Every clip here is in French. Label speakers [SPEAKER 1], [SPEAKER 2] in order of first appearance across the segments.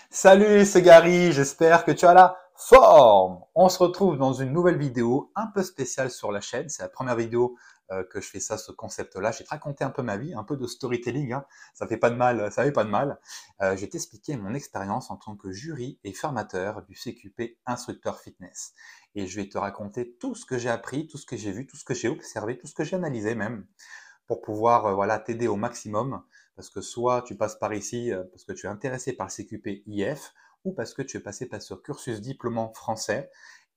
[SPEAKER 1] Salut, c'est Gary, j'espère que tu as la forme. On se retrouve dans une nouvelle vidéo un peu spéciale sur la chaîne. C'est la première vidéo que je fais ça, ce concept-là. Je vais te raconter un peu ma vie, un peu de storytelling, hein. Ça fait pas de mal, ça fait pas de mal. Je vais t'expliquer mon expérience en tant que jury et formateur du CQP instructeur fitness. Et je vais te raconter tout ce que j'ai appris, tout ce que j'ai vu, tout ce que j'ai observé, tout ce que j'ai analysé même pour pouvoir voilà, t'aider au maximum. Parce que soit tu passes par ici parce que tu es intéressé par le CQP IF ou parce que tu es passé par ce cursus diplômant français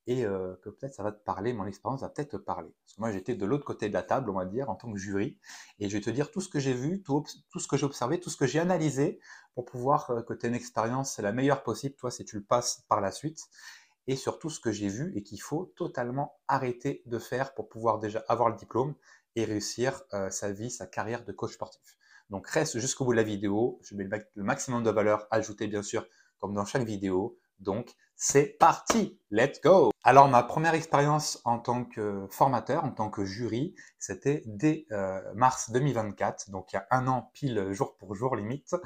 [SPEAKER 1] et que peut-être ça va te parler, mon expérience va peut-être te parler. Parce que moi j'étais de l'autre côté de la table, on va dire, en tant que jury, et je vais te dire tout ce que j'ai vu, tout ce que j'ai observé, tout ce que j'ai analysé pour pouvoir que tu aies une expérience la meilleure possible, toi, si tu le passes par la suite, et surtout ce que j'ai vu et qu'il faut totalement arrêter de faire pour pouvoir déjà avoir le diplôme et réussir sa vie, sa carrière de coach sportif. Donc reste jusqu'au bout de la vidéo, je mets le maximum de valeur ajoutée bien sûr, comme dans chaque vidéo. Donc c'est parti, let's go. Alors ma première expérience en tant que formateur, en tant que jury, c'était dès mars 2024, donc il y a un an pile jour pour jour limite,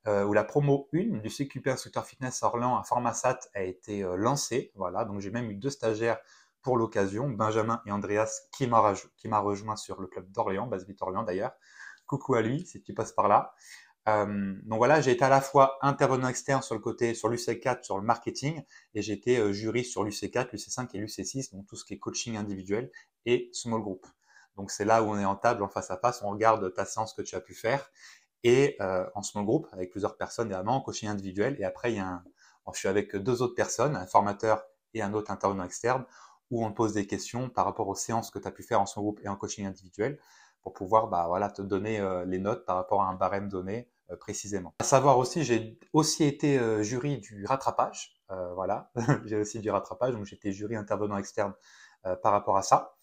[SPEAKER 1] où la promo 1 du CQP Instructeur Fitness Orléans à Formasat a été lancée. Voilà, donc j'ai même eu 2 stagiaires pour l'occasion, Benjamin et Andreas, qui m'a rejoint sur le club d'Orléans, Base Orléans d'ailleurs. Coucou à lui, si tu passes par là. Donc voilà, j'ai été à la fois intervenant externe sur le côté, sur l'UC4, sur le marketing, et j'ai été jury sur l'UC4, l'UC5 et l'UC6, donc tout ce qui est coaching individuel et small group. Donc c'est là où on est en table, en face à face, on regarde ta séance que tu as pu faire, et en small group, avec plusieurs personnes évidemment, en coaching individuel, et après je suis avec 2 autres personnes, un formateur et un autre intervenant externe, où on te pose des questions par rapport aux séances que tu as pu faire en small group et en coaching individuel, pour pouvoir voilà, te donner les notes par rapport à un barème donné précisément. À savoir aussi, j'ai aussi été jury du rattrapage, voilà, j'ai aussi du rattrapage, donc j'étais jury intervenant externe par rapport à ça.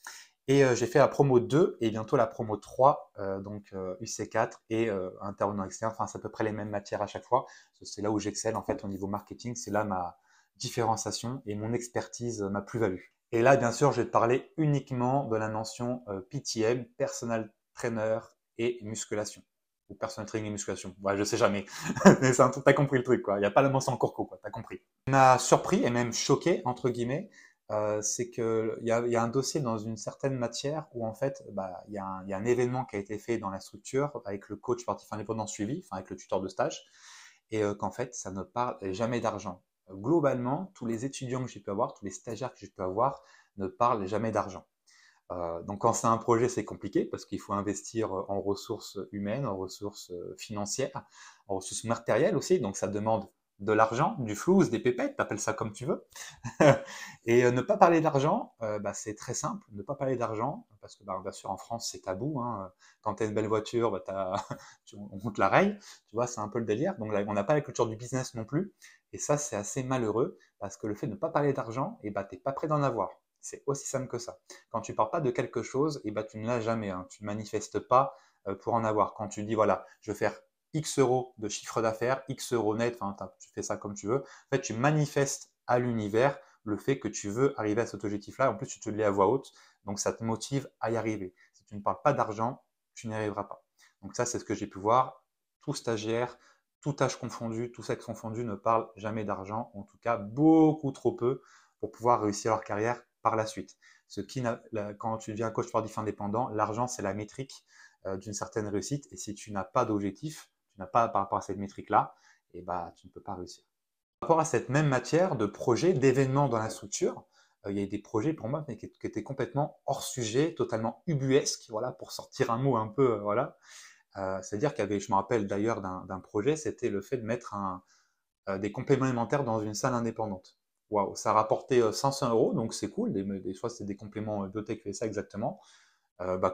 [SPEAKER 1] Et j'ai fait la promo 2 et bientôt la promo 3, donc UC4 et intervenant externe. Enfin, c'est à peu près les mêmes matières à chaque fois. C'est là où j'excelle en fait au niveau marketing. C'est là ma différenciation et mon expertise, ma plus-value. Et là, bien sûr, je vais te parler uniquement de la mention PTM, Personal Trainer et Musculation. Ou Personal Training et Musculation. Ouais, je sais jamais. Mais t'as compris le truc, quoi. Il n'y a pas la mention Corco, quoi. T'as compris. Ce qui m'a surpris et même choqué, entre guillemets, c'est qu'il y a un dossier dans une certaine matière où en fait, il y a un événement qui a été fait dans la structure avec le coach sportif indépendant suivi, enfin avec le tuteur de stage, et qu'en fait, ça ne parle jamais d'argent. Globalement, tous les étudiants que j'ai pu avoir, tous les stagiaires que j'ai pu avoir, ne parlent jamais d'argent. Donc quand c'est un projet, c'est compliqué parce qu'il faut investir en ressources humaines, en ressources financières, en ressources matérielles aussi. Donc ça demande de l'argent, du flouze, des pépettes, t'appelles ça comme tu veux. Et ne pas parler d'argent, c'est très simple. Ne pas parler d'argent, parce que bien sûr en France c'est tabou, hein. Quand tu as une belle voiture, on te la raye. Tu vois, c'est un peu le délire. Donc là, on n'a pas la culture du business non plus. Et ça, c'est assez malheureux parce que le fait de ne pas parler d'argent, t'es pas prêt d'en avoir. C'est aussi simple que ça. Quand tu parles pas de quelque chose, tu ne l'as jamais, hein. Tu ne manifestes pas pour en avoir. Quand tu dis, voilà, je veux faire X euros de chiffre d'affaires, X euros net, enfin, tu fais ça comme tu veux. En fait, tu manifestes à l'univers le fait que tu veux arriver à cet objectif-là. En plus, tu te le dis à voix haute, donc ça te motive à y arriver. Si tu ne parles pas d'argent, tu n'y arriveras pas. Donc ça, c'est ce que j'ai pu voir. Tout stagiaire, tout âge confondu, tout sexe confondu ne parle jamais d'argent, en tout cas beaucoup trop peu pour pouvoir réussir leur carrière par la suite. Quand tu deviens coach sportif indépendant, l'argent, c'est la métrique d'une certaine réussite. Et si tu n'as pas d'objectif, tu n'as pas par rapport à cette métrique-là, tu ne peux pas réussir. Par rapport à cette même matière de projet, d'événements dans la structure, il y a des projets pour moi qui étaient complètement hors sujet, totalement ubuesques, voilà, pour sortir un mot un peu, voilà. C'est-à-dire qu'il y avait, je me rappelle d'ailleurs d'un projet, c'était le fait de mettre des compléments alimentaires dans une salle indépendante. Waouh, ça rapportait 500 euros, donc c'est cool. Des fois, c'est des compléments biotech fait ça exactement.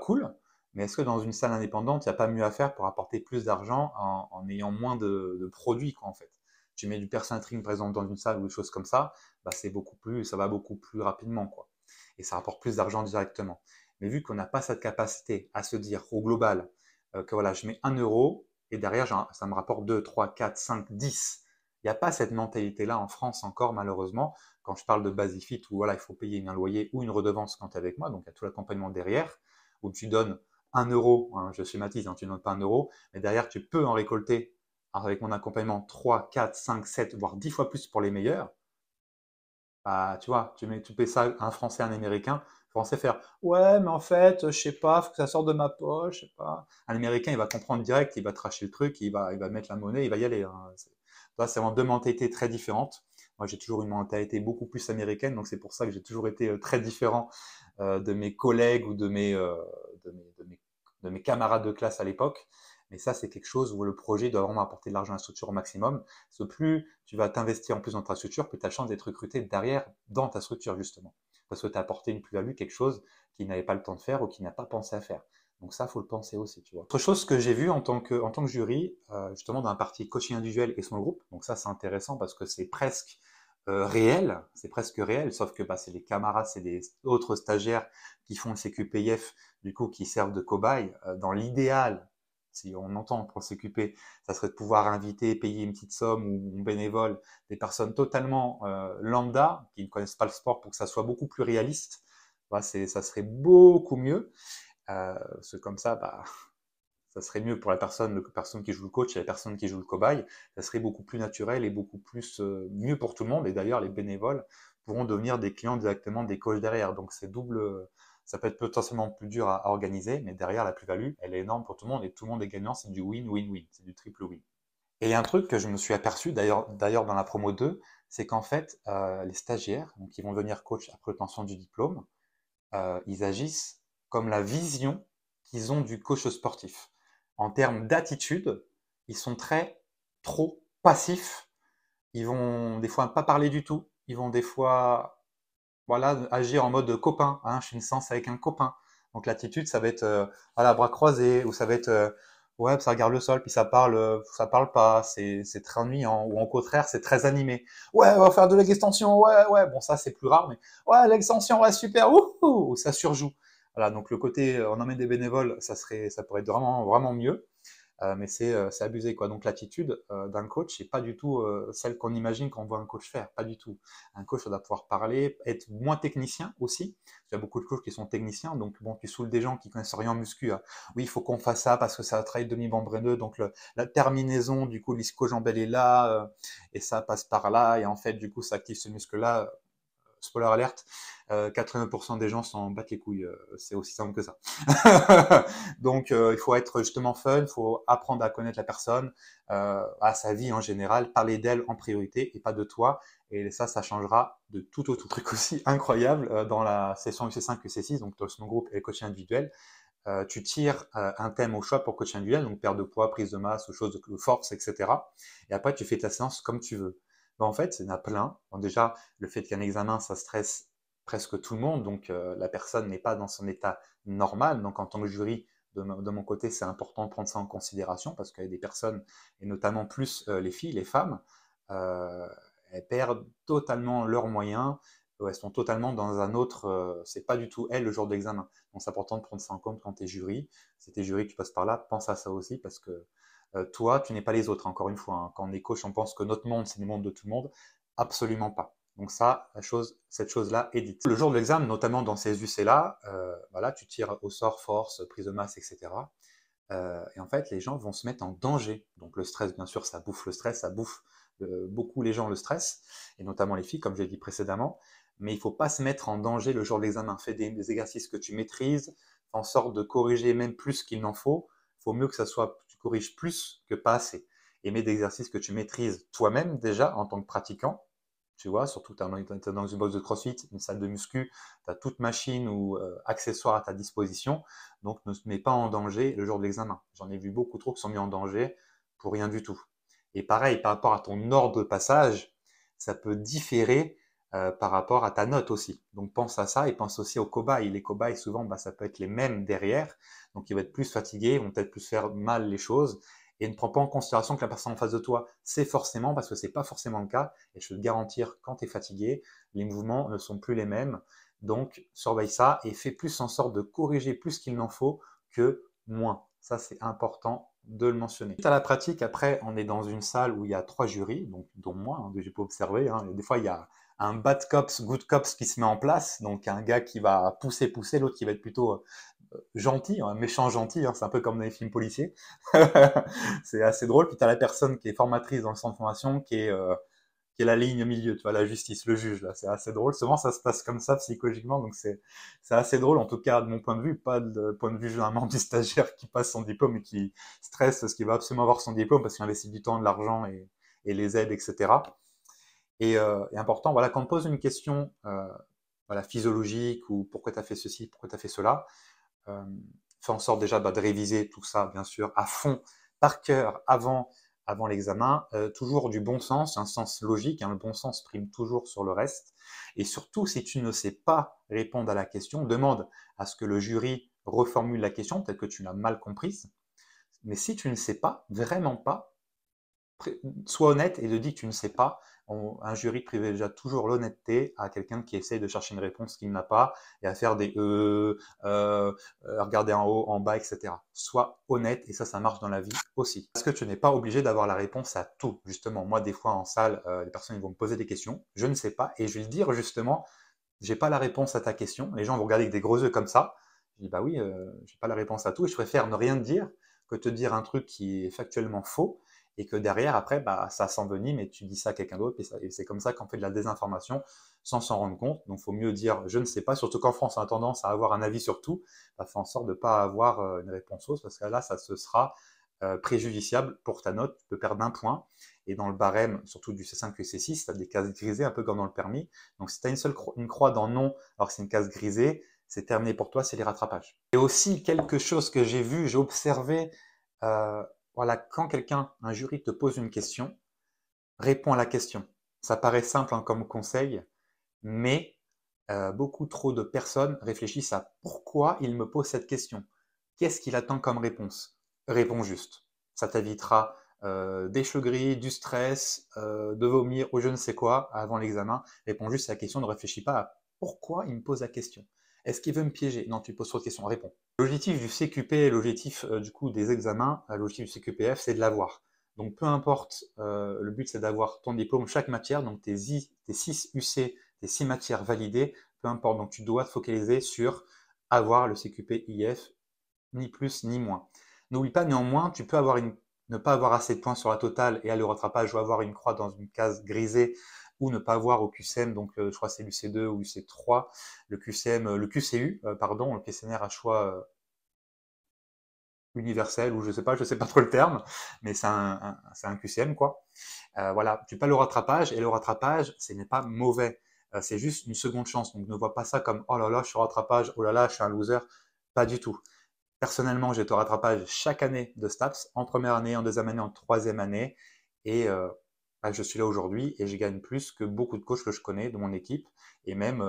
[SPEAKER 1] Cool. Mais est-ce que dans une salle indépendante, il n'y a pas mieux à faire pour apporter plus d'argent en ayant moins de produits, quoi, en fait? Tu mets du personal training, par exemple, dans une salle ou des choses comme ça, ça va beaucoup plus rapidement, quoi. Et ça rapporte plus d'argent directement. Mais vu qu'on n'a pas cette capacité à se dire au global que voilà, je mets 1 euro et derrière, ça me rapporte 2, 3, 4, 5, 10. Il n'y a pas cette mentalité-là en France encore, malheureusement. Quand je parle de Basifit, où voilà, il faut payer un loyer ou une redevance quand tu es avec moi, donc il y a tout l'accompagnement derrière, où tu donnes 1 euro, hein, je schématise, hein, tu ne donnes pas 1 euro, mais derrière, tu peux en récolter Alors, avec mon accompagnement 3, 4, 5, 7, voire 10 fois plus pour les meilleurs, bah, tu vois, tu payes ça à un Français, un Américain, le Français faire ouais, mais en fait, je sais pas, faut que ça sorte de ma poche, je sais pas. Un Américain, il va comprendre direct, il va tracher le truc, il va mettre la monnaie, il va y aller, hein. C'est vraiment deux mentalités très différentes. Moi, j'ai toujours une mentalité beaucoup plus américaine, donc c'est pour ça que j'ai toujours été très différent de mes collègues ou de mes, de mes- de mes camarades de classe à l'époque. Mais ça, c'est quelque chose où le projet doit vraiment apporter de l'argent à la structure au maximum. Parce que plus tu vas t'investir en plus dans ta structure, plus tu as de chance d'être recruté derrière dans ta structure, justement. Parce que tu as apporté une plus-value, quelque chose qu'il n'avait pas le temps de faire ou qu'il n'a pas pensé à faire. Donc ça, faut le penser aussi, tu vois. Autre chose que j'ai vu en tant que jury, justement dans la partie coaching individuel et son groupe, donc ça c'est intéressant parce que c'est presque réel, c'est presque réel, sauf que bah, c'est les camarades, c'est des autres stagiaires qui font le CQPIF, du coup qui servent de cobayes. Dans l'idéal, si on entend pour le CQP, ça serait de pouvoir inviter, payer une petite somme ou bénévole des personnes totalement lambda, qui ne connaissent pas le sport pour que ça soit beaucoup plus réaliste. Bah, ça serait beaucoup mieux. Parce que comme ça, bah, ça serait mieux pour la personne qui joue le coach et la personne qui joue le cobaye. Ça serait beaucoup plus naturel et beaucoup plus mieux pour tout le monde. Et d'ailleurs, les bénévoles pourront devenir des clients directement des coachs derrière. Donc c'est double. Ça peut être potentiellement plus dur à organiser, mais derrière la plus-value, elle est énorme pour tout le monde et tout le monde est gagnant. C'est du win-win-win, c'est du triple win. Et il y a un truc que je me suis aperçu d'ailleurs dans la promo 2, c'est qu'en fait, les stagiaires, donc qui vont devenir coach après l'obtention du diplôme, ils agissent comme la vision qu'ils ont du coach sportif. En termes d'attitude, ils sont trop passifs. Ils vont des fois pas parler du tout. Ils vont des fois, voilà, agir en mode copain. Hein, je fais une séance avec un copain. Donc l'attitude, ça va être voilà, bras croisés, ou ça va être ouais, ça regarde le sol, puis ça parle pas, c'est très ennuyant. Ou au contraire, c'est très animé. Ouais, on va faire de l'extension, ouais, ouais. Bon, ça c'est plus rare, mais ouais, l'extension, ouais, super, ouh, ça surjoue. Voilà, donc le côté on emmène des bénévoles, ça pourrait être vraiment, vraiment mieux. Mais c'est abusé, quoi. Donc l'attitude d'un coach n'est pas du tout celle qu'on imagine quand on voit un coach faire, pas du tout. Un coach doit pouvoir parler, être moins technicien aussi. Il y a beaucoup de coachs qui sont techniciens, donc bon, tu saoules des gens qui connaissent rien en muscu. Oui, il faut qu'on fasse ça parce que ça travaille demi-membraneux, donc la terminaison, du coup, l'ischio-jambe, est là, et ça passe par là, et en fait, du coup, ça active ce muscle-là. Spoiler alerte, 80% des gens s'en battent les couilles, c'est aussi simple que ça. Donc il faut être justement fun, il faut apprendre à connaître la personne, à sa vie en général, parler d'elle en priorité et pas de toi. Et ça changera de tout autre truc aussi incroyable dans la session UC5, UC6, donc dans son groupe et le coaching individuel. Tu tires un thème au choix pour coaching individuel, donc perte de poids, prise de masse, choses de force, etc. Et après, tu fais ta séance comme tu veux. Ben, en fait, il y en a plein. Bon, déjà, le fait qu'un examen, ça stresse presque tout le monde, donc la personne n'est pas dans son état normal. Donc en tant que jury, de mon côté, c'est important de prendre ça en considération parce qu'il y a des personnes, et notamment plus les filles, les femmes, euh, elles perdent totalement leurs moyens, elles sont totalement dans un autre, c'est pas du tout elles le jour d'examen. Donc c'est important de prendre ça en compte quand tu es jury. Si tu es jury, tu passes par là, pense à ça aussi parce que toi, tu n'es pas les autres, encore une fois. Hein. Quand on est coach, on pense que notre monde, c'est le monde de tout le monde. Absolument pas. Donc ça, cette chose-là est dite. Le jour de l'examen, notamment dans ces UC-là, voilà, tu tires au sort, force, prise de masse, etc. Et en fait, les gens vont se mettre en danger. Donc le stress, bien sûr, ça bouffe le stress, ça bouffe beaucoup les gens le stress, et notamment les filles, comme j'ai dit précédemment. Mais il ne faut pas se mettre en danger le jour de l'examen. Fais des exercices que tu maîtrises, fais en sorte de corriger même plus qu'il n'en faut. Il faut mieux que ça soit, tu corriges plus que pas assez. Et mets des exercices que tu maîtrises toi-même déjà en tant que pratiquant. Tu vois, surtout tu es dans une box de CrossFit, une salle de muscu, tu as toute machine ou accessoire à ta disposition. Donc ne se mets pas en danger le jour de l'examen. J'en ai vu beaucoup trop qui sont mis en danger pour rien du tout. Et pareil, par rapport à ton ordre de passage, ça peut différer par rapport à ta note aussi. Donc pense à ça et pense aussi aux cobayes. Les cobayes, souvent, bah, ça peut être les mêmes derrière. Donc ils vont être plus fatigués, ils vont peut-être plus faire mal les choses. Et ne prends pas en considération que la personne en face de toi, c'est forcément, parce que c'est pas forcément le cas. Et je peux te garantir, quand tu es fatigué, les mouvements ne sont plus les mêmes. Donc surveille ça et fais plus en sorte de corriger plus qu'il n'en faut que moins. Ça, c'est important de le mentionner. À la pratique, après, on est dans une salle où il y a 3 jurys, donc, dont moi, hein, que j'ai pu observer. Hein. Des fois, il y a un bad cops, good cops qui se met en place, donc un gars qui va pousser, l'autre qui va être plutôt gentil, un méchant gentil, hein, c'est un peu comme dans les films policiers. C'est assez drôle. Puis tu as la personne qui est formatrice dans le centre de formation, qui est la ligne au milieu, tu vois, la justice, le juge, là, c'est assez drôle. Souvent, ça se passe comme ça psychologiquement, donc c'est assez drôle, en tout cas, de mon point de vue, pas de point de vue généralement du stagiaire qui passe son diplôme et qui stresse parce qu'il va absolument avoir son diplôme parce qu'il investit du temps, de l'argent et les aides, etc. Et important, voilà, quand on pose une question voilà, physiologique ou pourquoi tu as fait ceci, pourquoi tu as fait cela, euh, fais en sorte déjà de réviser tout ça, bien sûr, à fond, par cœur, avant l'examen. Toujours du bon sens, un sens logique, hein, le bon sens prime toujours sur le reste. Et surtout, si tu ne sais pas répondre à la question, demande à ce que le jury reformule la question, peut-être que tu l'as mal comprise. Mais si tu ne sais pas, vraiment pas, sois honnête et te dis que tu ne sais pas. Un jury privilégie toujours l'honnêteté à quelqu'un qui essaye de chercher une réponse qu'il n'a pas et à faire des regarder en haut, en bas, etc. Sois honnête et ça marche dans la vie aussi. Parce que tu n'es pas obligé d'avoir la réponse à tout. Justement, moi, des fois en salle, les personnes vont me poser des questions, je ne sais pas et je vais le dire justement, j'ai pas la réponse à ta question. Les gens vont regarder avec des gros yeux comme ça. Je dis bah oui, j'ai pas la réponse à tout et je préfère ne rien dire que te dire un truc qui est factuellement faux et que derrière, après, bah, ça s'envenime et tu dis ça à quelqu'un d'autre et c'est comme ça qu'on fait de la désinformation sans s'en rendre compte. Donc, il faut mieux dire je ne sais pas, surtout qu'en France, on a tendance à avoir un avis sur tout. Bah, fais en sorte de ne pas avoir une réponse fausse parce que là, ça se sera préjudiciable pour ta note. Tu peux perdre un point. Et dans le barème, surtout du C5 et C6, tu as des cases grisées, un peu comme dans le permis. Donc, si tu as une croix dans non, alors que c'est une case grisée, c'est terminé pour toi, c'est les rattrapages. Et aussi, quelque chose que j'ai vu, j'ai observé, voilà, quand un jury te pose une question, réponds à la question. Ça paraît simple hein, comme conseil, mais beaucoup trop de personnes réfléchissent à pourquoi il me pose cette question. Qu'est-ce qu'il attend comme réponse? Réponds juste. Ça t'évitera des cheveux gris, du stress, de vomir ou je ne sais quoi avant l'examen. Réponds juste à la question, ne réfléchis pas à pourquoi il me pose la question. Est-ce qu'il veut me piéger? Non, tu poses trop de questions, réponds. L'objectif du CQP, l'objectif du coup des examens, l'objectif du CQPF, c'est de l'avoir. Donc peu importe, le but c'est d'avoir ton diplôme chaque matière, donc tes 6 UC, tes 6 matières validées, peu importe. Donc tu dois te focaliser sur avoir le CQP IF, ni plus ni moins. N'oublie pas néanmoins, tu peux ne pas avoir assez de points sur la totale et aller au rattrapage ou avoir une croix dans une case grisée ou ne pas avoir au QCM, donc je crois que c'est l'UC2 ou l'UC3, le QCM, le QCU, pardon, le questionnaire à choix universel ou je sais pas trop le terme, mais c'est un QCM quoi. Voilà, tu peux le rattrapage et le rattrapage, ce n'est pas mauvais. C'est juste une seconde chance. Donc ne vois pas ça comme oh là là, je suis au rattrapage, oh là là, je suis un loser. Pas du tout. Personnellement, j'ai été au rattrapage chaque année de STAPS, en première année, en deuxième année, en troisième année, et je suis là aujourd'hui et je gagne plus que beaucoup de coachs que je connais de mon équipe et même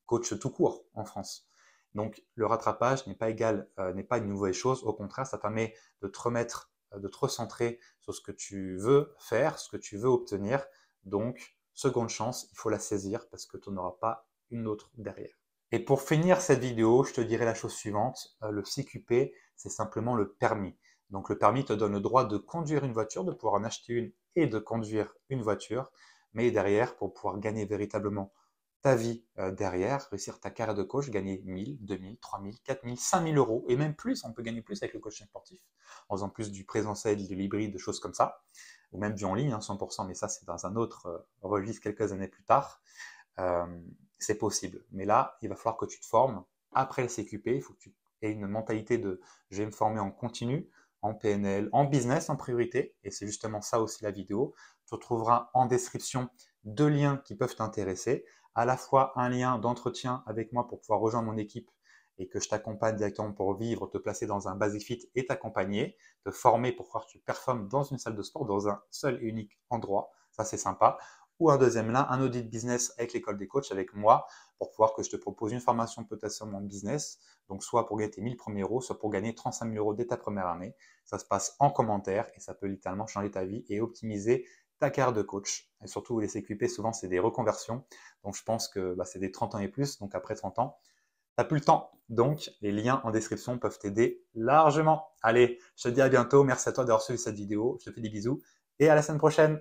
[SPEAKER 1] coach tout court en France. Donc le rattrapage n'est pas égal, n'est pas une nouvelle chose. Au contraire, ça permet de te remettre, de te recentrer sur ce que tu veux faire, ce que tu veux obtenir. Donc seconde chance, il faut la saisir parce que tu n'auras pas une autre derrière. Et pour finir cette vidéo, je te dirai la chose suivante. Le CQP, c'est simplement le permis. Donc le permis te donne le droit de conduire une voiture, de pouvoir en acheter une et de conduire une voiture. Mais derrière, pour pouvoir gagner véritablement ta vie derrière, réussir ta carrière de coach, gagner 1000, 2000, 3000, 4000, 5000 euros et même plus, on peut gagner plus avec le coaching sportif, en faisant plus du présentiel, de l'hybride, de choses comme ça, ou même du en ligne, hein, 100%, mais ça c'est dans un autre registre quelques années plus tard. C'est possible. Mais là, il va falloir que tu te formes après le CQP. Il faut que tu aies une mentalité de je vais me former en continu, en PNL, en business en priorité. Et c'est justement ça aussi la vidéo. Tu retrouveras en description 2 liens qui peuvent t'intéresser. À la fois un lien d'entretien avec moi pour pouvoir rejoindre mon équipe et que je t'accompagne directement pour vivre, te placer dans un Basic Fit et t'accompagner, te former pour pouvoir que tu performes dans une salle de sport, dans un seul et unique endroit. Ça, c'est sympa. Ou un deuxième lien, un audit business avec l'école des coachs, avec moi, pour pouvoir que je te propose une formation peut-être sur mon business, donc soit pour gagner tes 1000 premiers euros, soit pour gagner 35 000 euros dès ta première année. Ça se passe en commentaire et ça peut littéralement changer ta vie et optimiser ta carrière de coach. Et surtout, les CQP, souvent, c'est des reconversions. Donc, je pense que c'est des 30 ans et plus. Donc, après 30 ans, tu n'as plus le temps. Donc, les liens en description peuvent t'aider largement. Allez, je te dis à bientôt. Merci à toi d'avoir suivi cette vidéo. Je te fais des bisous et à la semaine prochaine.